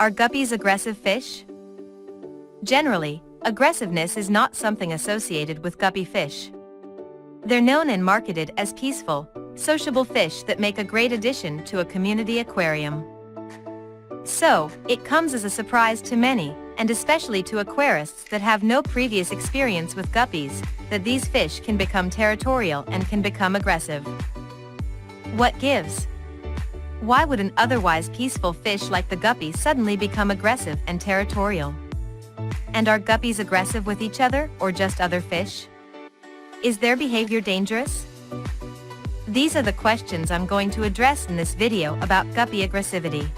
Are guppies aggressive fish? Generally, aggressiveness is not something associated with guppy fish. They're known and marketed as peaceful, sociable fish that make a great addition to a community aquarium. So, it comes as a surprise to many, and especially to aquarists that have no previous experience with guppies, that these fish can become territorial and can become aggressive. What gives? Why would an otherwise peaceful fish like the guppy suddenly become aggressive and territorial? And are guppies aggressive with each other or just other fish? Is their behavior dangerous? These are the questions I'm going to address in this video about guppy aggressivity.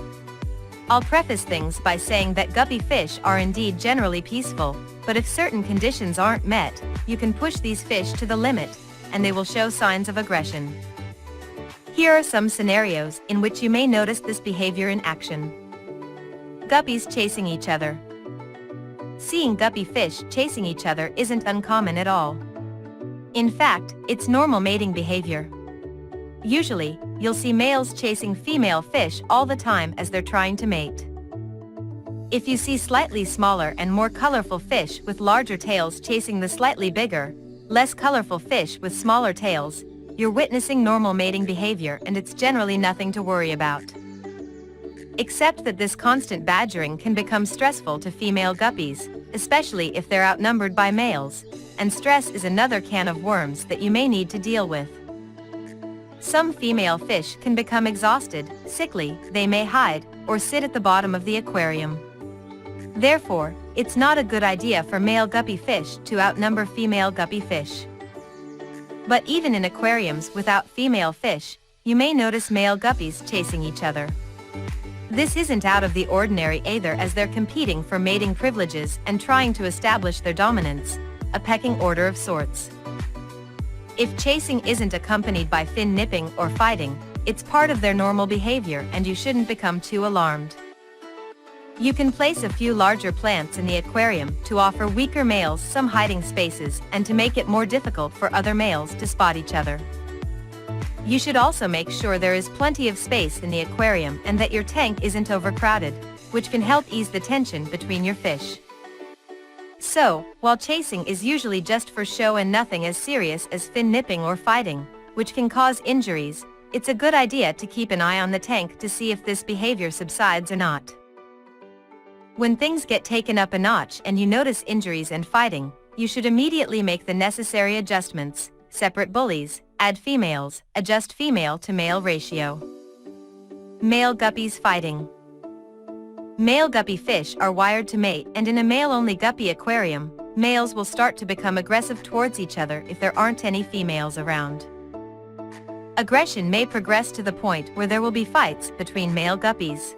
I'll preface things by saying that guppy fish are indeed generally peaceful, but if certain conditions aren't met, you can push these fish to the limit, and they will show signs of aggression. Here are some scenarios in which you may notice this behavior in action. Guppies chasing each other. Seeing guppy fish chasing each other isn't uncommon at all. In fact, it's normal mating behavior. Usually, you'll see males chasing female fish all the time as they're trying to mate. If you see slightly smaller and more colorful fish with larger tails chasing the slightly bigger, less colorful fish with smaller tails, you're witnessing normal mating behavior and it's generally nothing to worry about. Except that this constant badgering can become stressful to female guppies, especially if they're outnumbered by males, and stress is another can of worms that you may need to deal with. Some female fish can become exhausted, sickly, they may hide, or sit at the bottom of the aquarium. Therefore, it's not a good idea for male guppy fish to outnumber female guppy fish. But even in aquariums without female fish, you may notice male guppies chasing each other. This isn't out of the ordinary either, as they're competing for mating privileges and trying to establish their dominance, a pecking order of sorts. If chasing isn't accompanied by fin nipping or fighting, it's part of their normal behavior and you shouldn't become too alarmed. You can place a few larger plants in the aquarium to offer weaker males some hiding spaces and to make it more difficult for other males to spot each other. You should also make sure there is plenty of space in the aquarium and that your tank isn't overcrowded, which can help ease the tension between your fish. So, while chasing is usually just for show and nothing as serious as fin nipping or fighting, which can cause injuries, it's a good idea to keep an eye on the tank to see if this behavior subsides or not. When things get taken up a notch and you notice injuries and fighting, you should immediately make the necessary adjustments, separate bullies, add females, adjust female to male ratio. Male guppies fighting. Male guppy fish are wired to mate, and in a male-only guppy aquarium, males will start to become aggressive towards each other if there aren't any females around. Aggression may progress to the point where there will be fights between male guppies.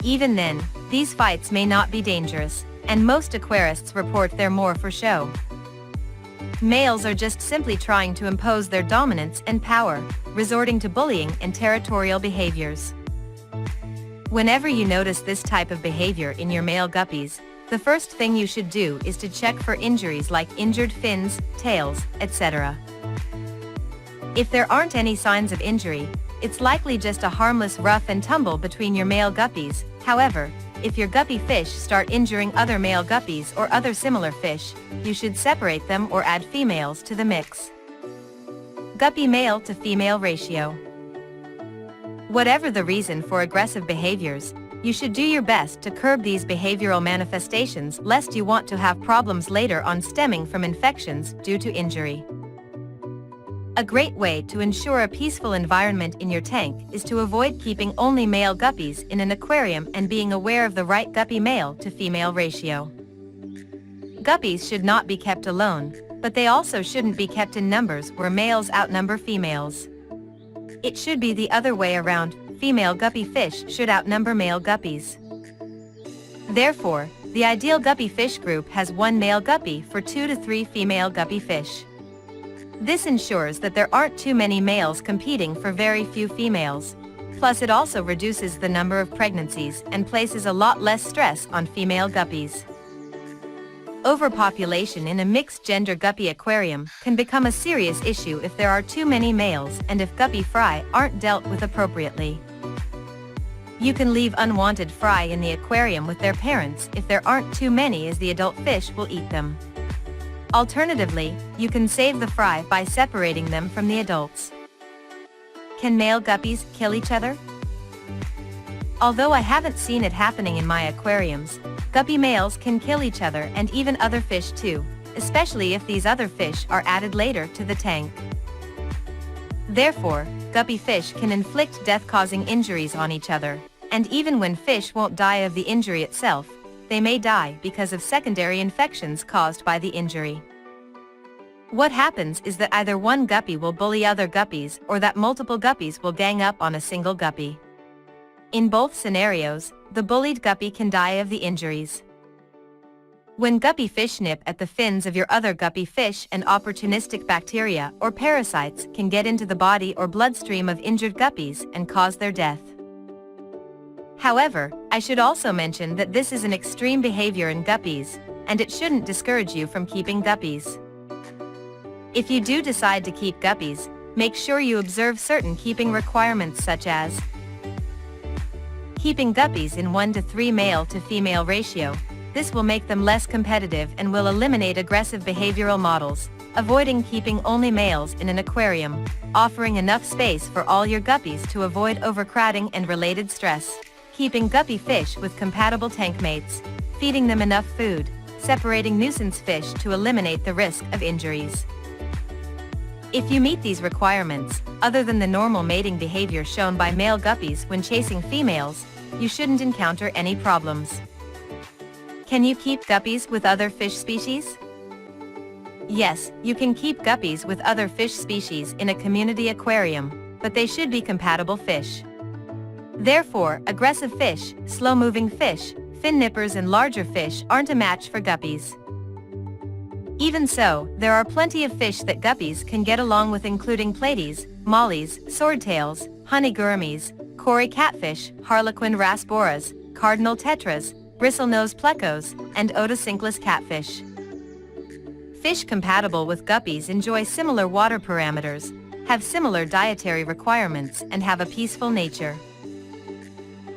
Even then, these fights may not be dangerous, and most aquarists report they're more for show. Males are just simply trying to impose their dominance and power, resorting to bullying and territorial behaviors. Whenever you notice this type of behavior in your male guppies, the first thing you should do is to check for injuries like injured fins, tails, etc. If there aren't any signs of injury, it's likely just a harmless rough and tumble between your male guppies. However, if your guppy fish start injuring other male guppies or other similar fish, you should separate them or add females to the mix. Guppy male to female ratio. Whatever the reason for aggressive behaviors, you should do your best to curb these behavioral manifestations lest you want to have problems later on stemming from infections due to injury. A great way to ensure a peaceful environment in your tank is to avoid keeping only male guppies in an aquarium and being aware of the right guppy male to female ratio. Guppies should not be kept alone, but they also shouldn't be kept in numbers where males outnumber females. It should be the other way around, female guppy fish should outnumber male guppies. Therefore, the ideal guppy fish group has one male guppy for 2 to 3 female guppy fish. This ensures that there aren't too many males competing for very few females. Plus, it also reduces the number of pregnancies and places a lot less stress on female guppies. Overpopulation in a mixed-gender guppy aquarium can become a serious issue if there are too many males and if guppy fry aren't dealt with appropriately. You can leave unwanted fry in the aquarium with their parents if there aren't too many, as the adult fish will eat them. Alternatively, you can save the fry by separating them from the adults. Can male guppies kill each other? Although I haven't seen it happening in my aquariums, guppy males can kill each other and even other fish too, especially if these other fish are added later to the tank. Therefore, guppy fish can inflict death-causing injuries on each other, and even when fish won't die of the injury itself, they may die because of secondary infections caused by the injury. What happens is that either one guppy will bully other guppies, or that multiple guppies will gang up on a single guppy. In both scenarios, the bullied guppy can die of the injuries. When guppy fish nip at the fins of your other guppy fish, and opportunistic bacteria or parasites can get into the body or bloodstream of injured guppies and cause their death. However, I should also mention that this is an extreme behavior in guppies, and it shouldn't discourage you from keeping guppies. If you do decide to keep guppies, make sure you observe certain keeping requirements, such as keeping guppies in 1 to 3 male to female ratio. This will make them less competitive and will eliminate aggressive behavioral models. Avoiding keeping only males in an aquarium, offering enough space for all your guppies to avoid overcrowding and related stress. Keeping guppy fish with compatible tank mates, feeding them enough food, separating nuisance fish to eliminate the risk of injuries. If you meet these requirements, other than the normal mating behavior shown by male guppies when chasing females, you shouldn't encounter any problems. Can you keep guppies with other fish species? Yes, you can keep guppies with other fish species in a community aquarium, but they should be compatible fish. Therefore, aggressive fish, slow-moving fish, fin nippers and larger fish aren't a match for guppies. Even so, there are plenty of fish that guppies can get along with, including platies, mollies, swordtails, honeygouramis, Cory catfish, harlequin rasboras, cardinal tetras, bristlenose plecos, and otocinclus catfish. Fish compatible with guppies enjoy similar water parameters, have similar dietary requirements, and have a peaceful nature.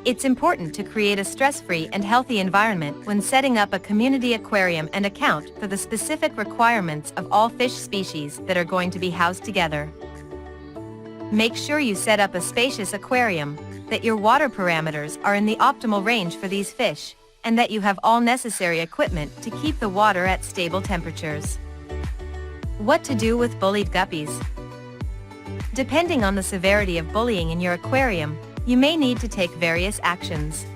It's important to create a stress-free and healthy environment when setting up a community aquarium and account for the specific requirements of all fish species that are going to be housed together. Make sure you set up a spacious aquarium, that your water parameters are in the optimal range for these fish, and that you have all necessary equipment to keep the water at stable temperatures. What to do with bullied guppies? Depending on the severity of bullying in your aquarium, you may need to take various actions.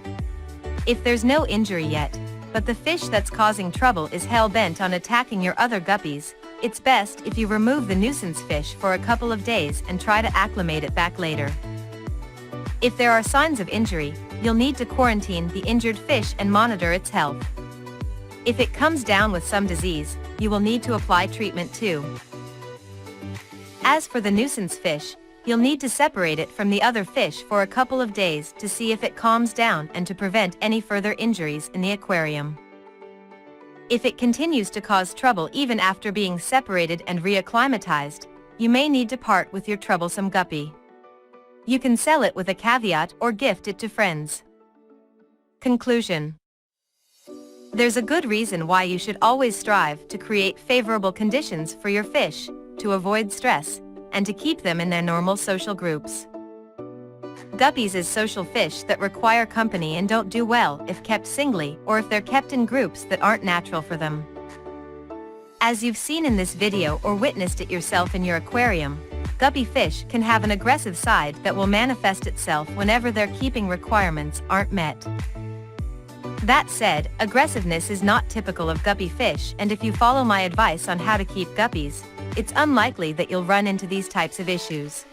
If there's no injury yet, but the fish that's causing trouble is hell-bent on attacking your other guppies, it's best if you remove the nuisance fish for a couple of days and try to acclimate it back later. If there are signs of injury, you'll need to quarantine the injured fish and monitor its health. If it comes down with some disease, you will need to apply treatment too. As for the nuisance fish, you'll need to separate it from the other fish for a couple of days to see if it calms down and to prevent any further injuries in the aquarium. If it continues to cause trouble even after being separated and reacclimatized, you may need to part with your troublesome guppy. You can sell it with a caveat or gift it to friends. Conclusion. There's a good reason why you should always strive to create favorable conditions for your fish, to avoid stress, and to keep them in their normal social groups. Guppies is social fish that require company and don't do well if kept singly or if they're kept in groups that aren't natural for them. As you've seen in this video or witnessed it yourself in your aquarium, guppy fish can have an aggressive side that will manifest itself whenever their keeping requirements aren't met. That said, aggressiveness is not typical of guppy fish, and if you follow my advice on how to keep guppies, it's unlikely that you'll run into these types of issues.